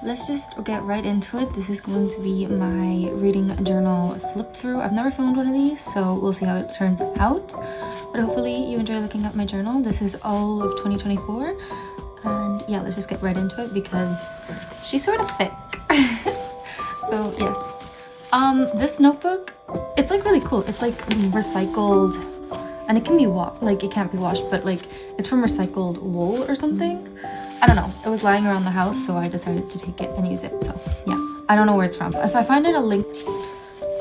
let's just get right into it. This is going to be my reading journal flip through. I've never filmed one of these, so we'll see how it turns out. But hopefully you enjoy looking at my journal. This is all of 2024. And yeah, let's just get right into it because she's sort of thick. So yes. This notebook, it's like really cool. It's like recycled, and it can be it can't be washed, but like it's from recycled wool or something. I don't know. It was lying around the house, so I decided to take it and use it. So yeah, I don't know where it's from. If I find it, a link.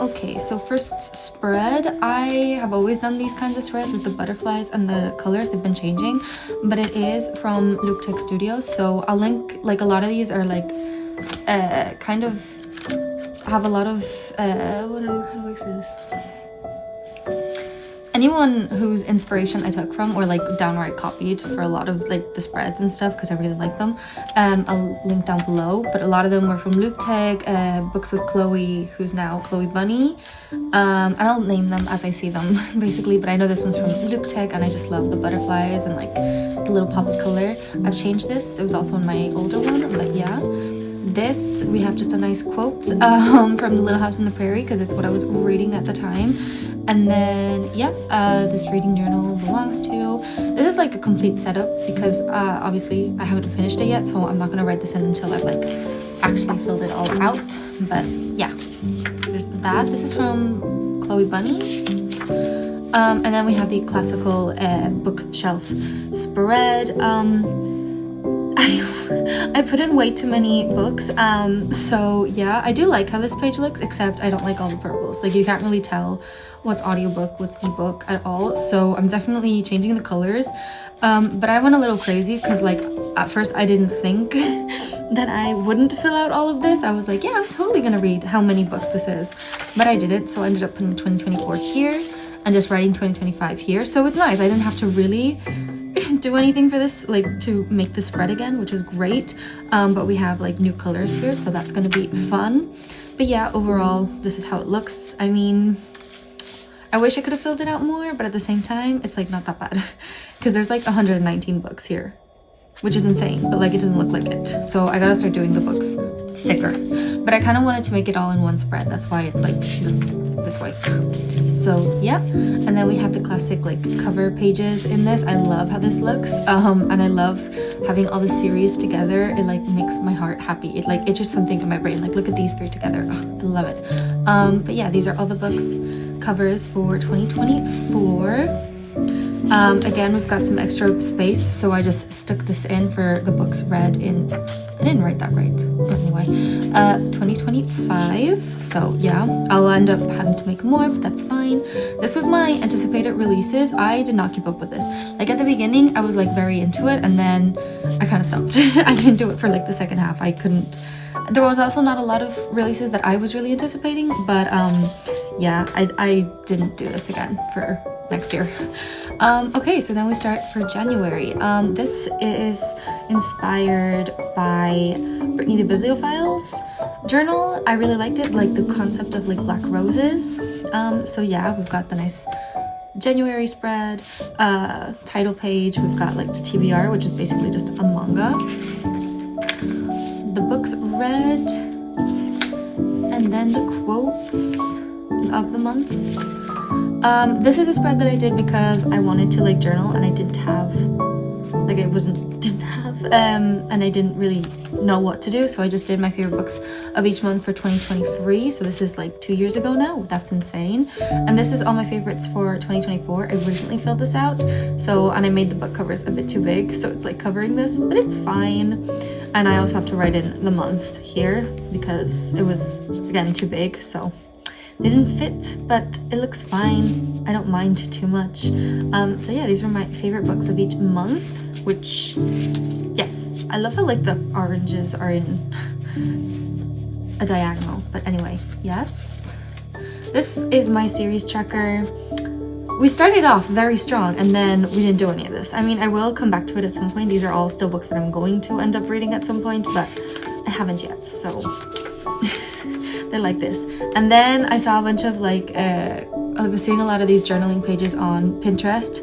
Okay, so first spread. I have always done these kinds of spreads with the butterflies and the colors. They've been changing, but it is from Look Tech Studios. So I'll link, like a lot of these are like kind of have a lot of how do I say this? Anyone whose inspiration I took from or like downright copied for a lot of like the spreads and stuff, because I really like them. I'll link down below, but a lot of them were from Look Tech, books with Chloe, who's now Chloe Bunny. And I'll name them as I see them basically, but I know this one's from Look Tech and I just love the butterflies and like the little pop of color. I've changed this. It was also in my older one, but yeah. This, we have just a nice quote from The Little House on the Prairie, because it's what I was reading at the time. And then yeah, this reading journal belongs to, this is like a complete setup because obviously I haven't finished it yet, so I'm not gonna write this in until I've like actually filled it all out. But yeah, there's that. This is from Chloe Bunny. And then we have the classical bookshelf spread. I put in way too many books, so yeah, I do like how this page looks, except I don't like all the purples. Like you can't really tell what's audiobook, what's ebook at all, so I'm definitely changing the colors. But I went a little crazy because like at first I didn't think that I wouldn't fill out all of this. I was like, yeah, I'm totally gonna read how many books this is, but I did it. So I ended up putting 2024 here and just writing 2025 here, so it's nice. I didn't have to really do anything for this, like to make the spread again, which was great. But we have like new colors here, so that's gonna be fun. But yeah, overall this is how it looks. I mean, I wish I could have filled it out more, but at the same time it's like not that bad because there's like 119 books here, which is insane, but like it doesn't look like it, so I gotta start doing the books thicker. But I kind of wanted to make it all in one spread, that's why it's like this way. So yeah, and then we have the classic like cover pages in this. I love how this looks, and I love having all the series together. It like makes my heart happy. It's just something in my brain, like look at these three together. Oh, I love it. But yeah, these are all the books covers for 2024. Again, we've got some extra space, so I just stuck this in for the books read in, I didn't write that right, but anyway, 2025, so yeah, I'll end up having to make more, but that's fine. This was my anticipated releases. I did not keep up with this. Like at the beginning, I was like very into it, and then I kind of stopped. I didn't do it for like the second half. I couldn't. There was also not a lot of releases that I was really anticipating, but yeah, I didn't do this again for next year. Okay, so then we start for January. This is inspired by Brittany the Bibliophile's journal. I really liked it, like the concept of like black roses. So yeah, we've got the nice January spread, title page. We've got like the TBR, which is basically just a manga. The books read, and then the quotes of the month. This is a spread that I did because I wanted to like journal, and I didn't have, like and I didn't really know what to do, so I just did my favorite books of each month for 2023. So this is like 2 years ago now. That's insane. And this is all my favorites for 2024. I recently filled this out, so, and I made the book covers a bit too big, so it's like covering this, but it's fine. And I also have to write in the month here because it was again too big, so they didn't fit, but it looks fine. I don't mind too much. So yeah, these were my favorite books of each month, which, yes, I love how like the oranges are in a diagonal, but anyway, yes. This is my series tracker. We started off very strong and then we didn't do any of this. I mean, I will come back to it at some point. These are all still books that I'm going to end up reading at some point, but I haven't yet, so they're like this. And then I saw a bunch of like, I was seeing a lot of these journaling pages on Pinterest.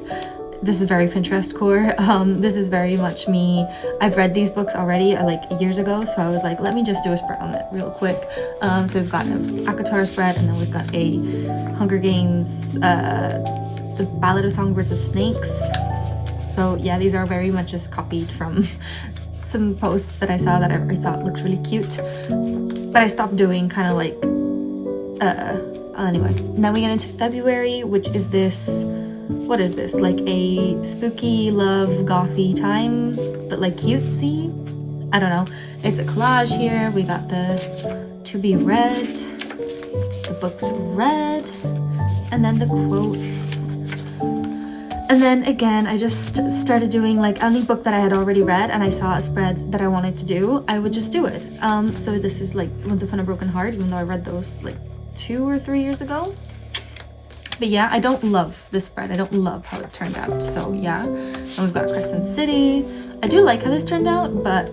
This is very Pinterest core. This is very much me. I've read these books already like years ago, so I was like, let me just do a spread on it real quick. So we've got an ACOTAR spread, and then we've got a Hunger Games, the Ballad of Songbirds of Snakes. So yeah, these are very much just copied from some posts that I saw that I thought looked really cute, but I stopped doing kind of like anyway. Now we get into February, which is this, what is this, like a spooky love gothy time, but like cutesy, I don't know. It's a collage here. We got the to be read, the books read, and then the quotes. And then again, I just started doing like any book that I had already read and I saw a spread that I wanted to do, I would just do it. So this is like Once Upon a Broken Heart, even though I read those like 2 or 3 years ago. But yeah, I don't love this spread. I don't love how it turned out. So yeah, and we've got Crescent City. I do like how this turned out, but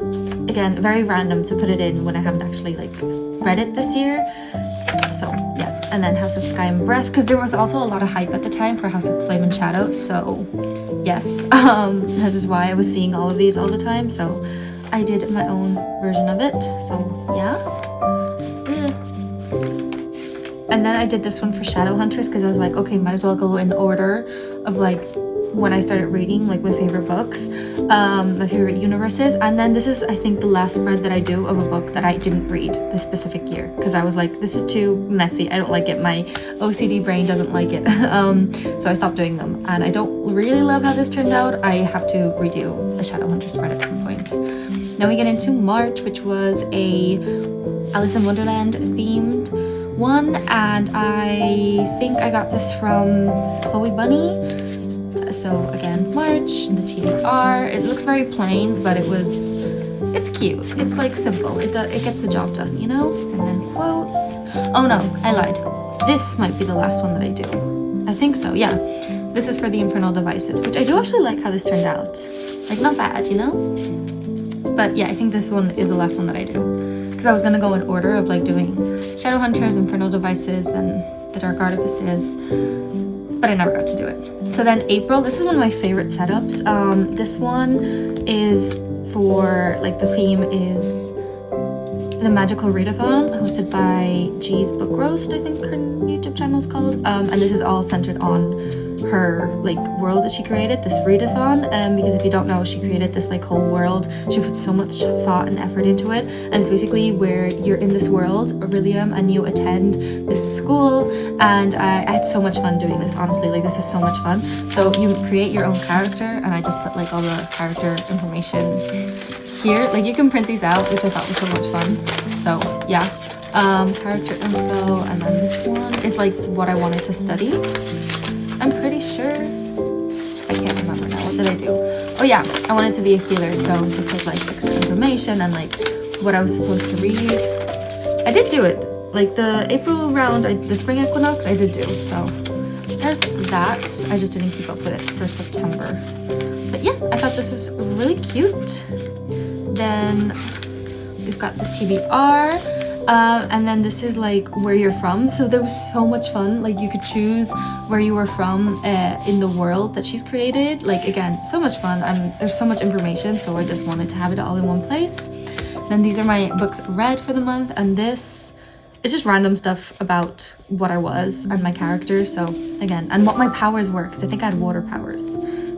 again, very random to put it in when I haven't actually like read it this year. So yeah, and then House of Sky and Breath, because there was also a lot of hype at the time for House of Flame and Shadow. So yes, that is why I was seeing all of these all the time. So I did my own version of it. So yeah. And then I did this one for Shadowhunters because I was like, okay, might as well go in order of like when I started reading like my favorite books, my favorite universes. And then this is, I think, the last spread that I do of a book that I didn't read this specific year because I was like, this is too messy. I don't like it. My OCD brain doesn't like it. So I stopped doing them, and I don't really love how this turned out. I have to redo a Shadowhunter spread at some point. Now we get into March, which was a Alice in Wonderland themed one, and I think I got this from Chloe Bunny. So again, March, the TBR. It looks very plain, but it's cute. It's like simple. It gets the job done, you know? And then quotes. Oh no, I lied. This might be the last one that I do. I think so, yeah. This is for the Infernal Devices, which I do actually like how this turned out. Like, not bad, you know? But yeah, I think this one is the last one that I do. Because I was gonna go in order of like doing Shadowhunters, Infernal Devices, and the Dark Artifices, but I never got to do it. So then April, this is one of my favorite setups. This one is for, like, the theme is the Magical Readathon, hosted by G's Book Roast, I think her YouTube channel is called. And this is all centered on her like world that she created, this readathon, because if you don't know, she created this like whole world. She put so much thought and effort into it, and it's basically where you're in this world, Aurelium, and you attend this school. And I had so much fun doing this, honestly. Like, this was so much fun. So you create your own character, and I just put like all the character information here. Like, you can print these out, which I thought was so much fun. So yeah, character info, and then this one is like what I wanted to study. I'm pretty sure, I can't remember now, what did I do? Oh yeah, I wanted to be a healer, so this was like extra information and like what I was supposed to read. I did do it, like the April round, the spring equinox, I did do, so there's that. I just didn't keep up with it for September. But yeah, I thought this was really cute. Then we've got the TBR. And then this is like where you're from. So there was so much fun. Like, you could choose where you were from in the world that she's created. Like, again, so much fun, and there's so much information, so I just wanted to have it all in one place. Then these are my books read for the month, and this is just random stuff about what I was and my character. So again, and what my powers were, because I think I had water powers.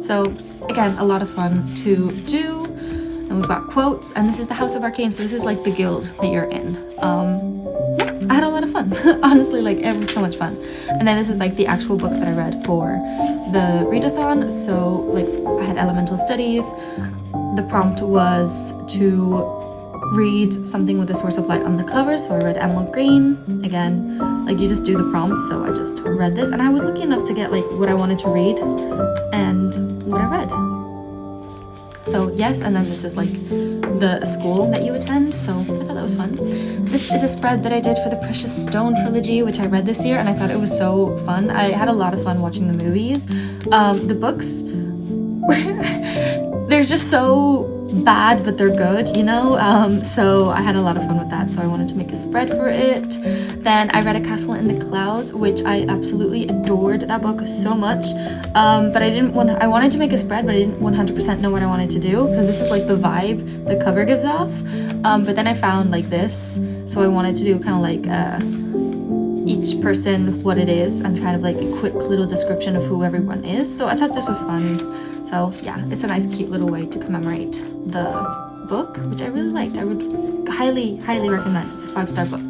So again, a lot of fun to do. And we've got quotes, and this is the House of Arcane, so this is like the guild that you're in. Yeah, I had a lot of fun. Honestly, like, it was so much fun. And then this is like the actual books that I read for the readathon. So like, I had Elemental Studies. The prompt was to read something with a source of light on the cover, so I read Emerald Green. Again, like, you just do the prompts, so I just read this, and I was lucky enough to get like what I wanted to read and what I read. So yes, and then this is like the school that you attend, so I thought that was fun. This is a spread that I did for the Precious Stone trilogy, which I read this year, and I thought it was so fun. I had a lot of fun watching the movies. The books, there's just so bad, but they're good, you know? So I had a lot of fun with that, so I wanted to make a spread for it. Then I read A Castle in the Clouds, which I absolutely adored that book so much, but I wanted to make a spread, but I didn't 100% know what I wanted to do, because this is like the vibe the cover gives off, but then I found like this, so I wanted to do kind of like each person what it is and kind of like a quick little description of who everyone is. So I thought this was fun. So yeah, it's a nice cute little way to commemorate the book, which I really liked. I would highly recommend. It's a 5-star book.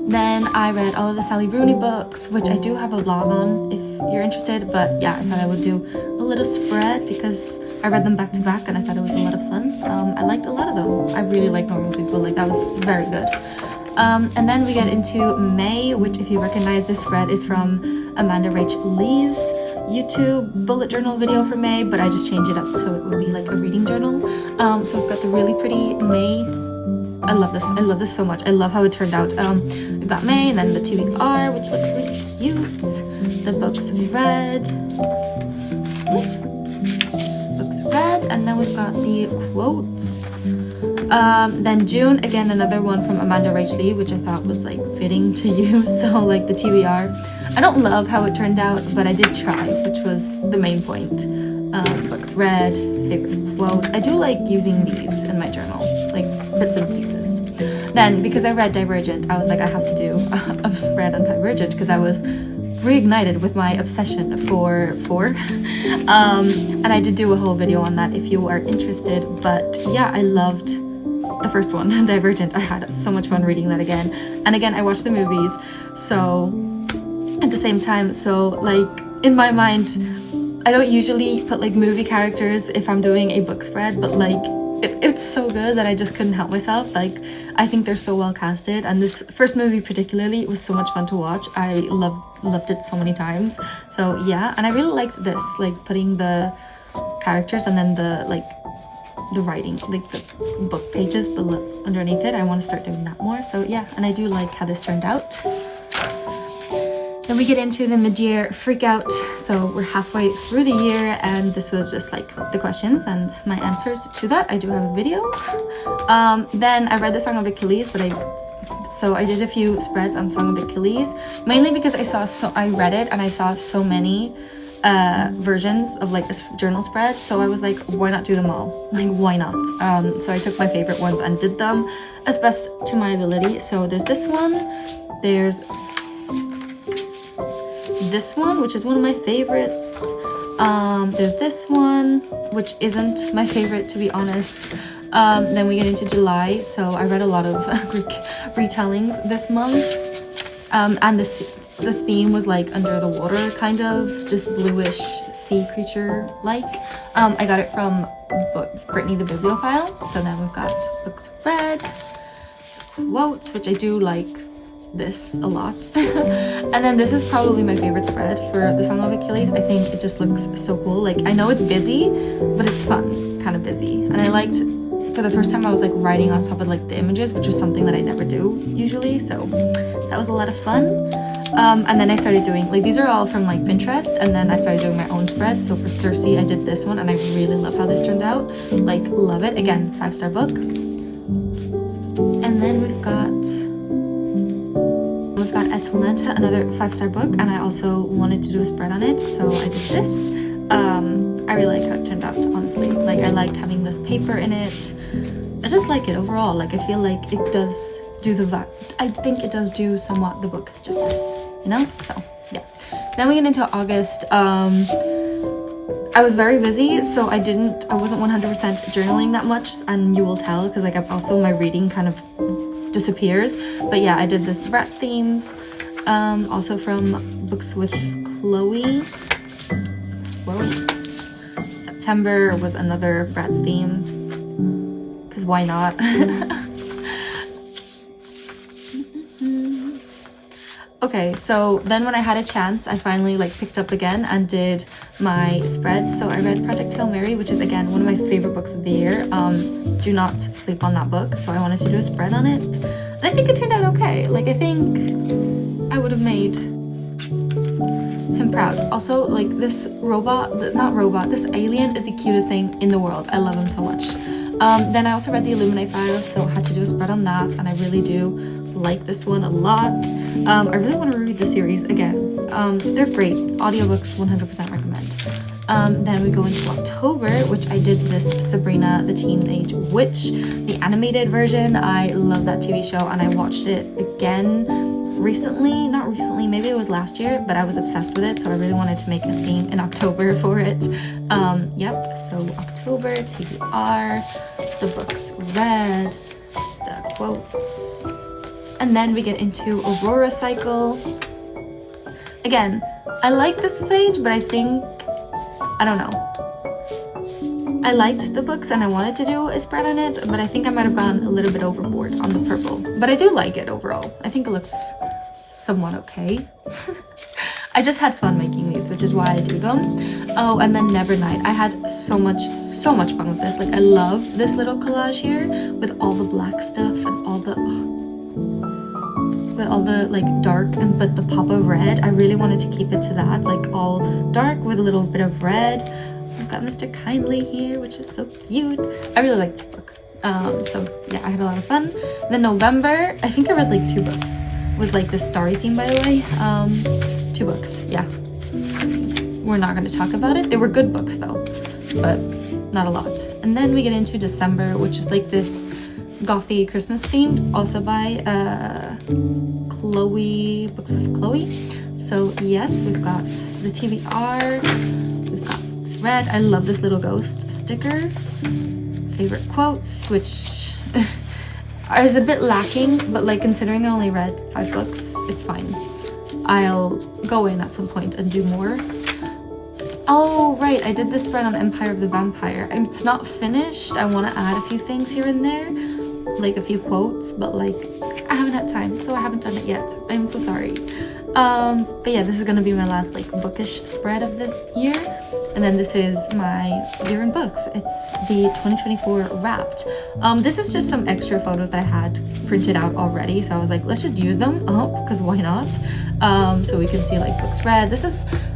Then I read all of the Sally Rooney books, which I do have a blog on if you're interested, but yeah, I thought I would do a little spread because I read them back to back and I thought it was a lot of fun. I liked a lot of them. I really like Normal People, like that was very good. And then we get into May, which if you recognize this spread is from Amanda Rach Lee's YouTube bullet journal video for May, but I just changed it up so it would be like a reading journal. So we've got the really pretty May. I love this so much. I love how it turned out. We've got May and then the TBR, which looks really cute. The books read, and then we've got the quotes. Then June, again another one from Amanda Rach Lee, which I thought was like fitting to you, so like the TBR. I don't love how it turned out, but I did try, which was the main point. Books read, favorite quotes. I do like using these in my journal, like bits and pieces. Then because I read Divergent, I was like, I have to do a spread on Divergent because I was reignited with my obsession for 4 and I did do a whole video on that if you are interested. But yeah, I loved the first one, Divergent. I had so much fun reading that again, and again I watched the movies so at the same time, so like in my mind I don't usually put like movie characters if I'm doing a book spread, but like it's so good that I just couldn't help myself. Like I think they're so well casted, and this first movie particularly was so much fun to watch. I loved it so many times. So yeah, and I really liked this, like putting the characters and then the like the writing, like the book pages below underneath it. I want to start doing that more. So yeah, and I do like how this turned out. Then we get into the mid-year freak out. So we're halfway through the year and this was just like the questions and my answers to that. I do have a video. Then I read the Song of Achilles, but I did a few spreads on Song of Achilles, mainly because I read it and I saw so many versions of like this journal spread, so I was like, why not do them all? Like, why not? So I took my favorite ones and did them as best to my ability. So there's this one, there's this one, which is one of my favorites. There's this one, which isn't my favorite, to be honest. Then we get into July, so I read a lot of Greek retellings this month, and the theme was like under the water, kind of just bluish sea creature like. I got it from Brittany the Bibliophile. So then we've got books read, quotes, which I do like this a lot. And then this is probably my favorite spread for the Song of Achilles. I think it just looks so cool. Like, I know it's busy, but it's fun, kind of busy. And I liked, for the first time I was like writing on top of like the images, which is something that I never do usually, so that was a lot of fun. And then I started doing, like, these are all from like Pinterest, and then I started doing my own spread. So for Circe, I did this one and I really love how this turned out. Like, love it. Again, 5-star book. And then we've got Atalanta, another 5-star book, and I also wanted to do a spread on it, so I did this. I really like how it turned out, honestly. Like, I liked having this paper in it. I just like it overall. Like, I feel like it does do the vibe. I think it does do somewhat the book justice, you know? So, yeah. Then we get into August. I was very busy, so I wasn't 100% journaling that much, and you will tell, because like my reading kind of disappears. But yeah, I did this Bratz themes, also from Books with Chloe. Quotes. September was another Bratz theme, because why not? Okay, so then when I had a chance, I finally like picked up again and did my spreads. So I read Project Hail Mary, which is again one of my favorite books of the year. Do not sleep on that book. So I wanted to do a spread on it, and I think it turned out okay. Like, I think I would have made him proud. Also, like, this this alien is the cutest thing in the world. I love him so much. Then I also read the Illuminate files, so I had to do a spread on that, and I really do like this one a lot. I really want to read the series again. They're great. Audiobooks 100% recommend. Then we go into October, which I did this Sabrina the Teenage Witch, the animated version. I love that TV show, and I watched it again recently. Not recently, maybe it was last year, but I was obsessed with it, so I really wanted to make a theme in October for it. Yep, so October, TBR, the books read, the quotes, and then we get into Aurora Cycle. Again, I like this page, but I think, I don't know. I liked the books and I wanted to do a spread on it, but I think I might have gone a little bit overboard on the purple. But I do like it overall. I think it looks somewhat okay. I just had fun making these, which is why I do them. Oh, and then Nevernight. I had so much fun with this. Like, I love this little collage here with all the black stuff and all the like dark but the pop of red. I really wanted to keep it to that, like all dark with a little bit of red. I've got Mr. Kindly here, which is so cute. I really like this book. So yeah, I had a lot of fun. Then November, I think I read like 2 books. It was like this starry theme, by the way. 2 books, yeah. We're not going to talk about it. They were good books though, but not a lot. And then we get into December, which is like this gothy Christmas themed, also by Chloe, Books with Chloe. So yes, we've got the TBR, we've got this red. I love this little ghost sticker. Favorite quotes, which is a bit lacking, but like considering I only read 5 books, it's fine. I'll go in at some point and do more. Oh, right, I did this spread on Empire of the Vampire. It's not finished. I want to add a few things here and there, like a few quotes, but like I haven't had time, so I haven't done it yet. I'm so sorry. But yeah, this is gonna be my last like bookish spread of the year. And then this is my year in books. It's the 2024 Wrapped. This is just some extra photos that I had printed out already, so I was like, let's just use them up, because why not? So we can see like books read.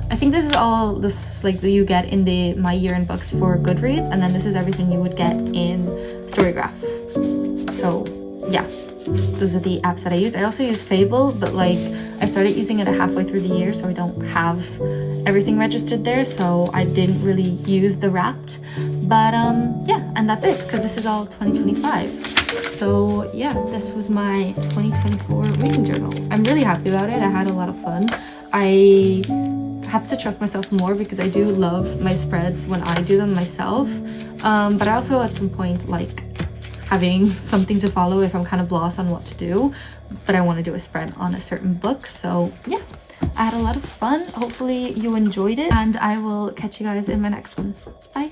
I think this is all this like that you get in the My Year in Books for Goodreads, and then this is everything you would get in Storygraph. So yeah, those are the apps that I use. I also use Fable, but like I started using it halfway through the year, so I don't have everything registered there, so I didn't really use the Wrapped. But yeah, and that's it, because this is all 2025. So yeah, this was my 2024 reading journal. I'm really happy about it. I had a lot of fun. I have to trust myself more because I do love my spreads when I do them myself, but I also at some point like having something to follow if I'm kind of lost on what to do, but I want to do a spread on a certain book. So yeah, I had a lot of fun. Hopefully you enjoyed it, and I will catch you guys in my next one. Bye.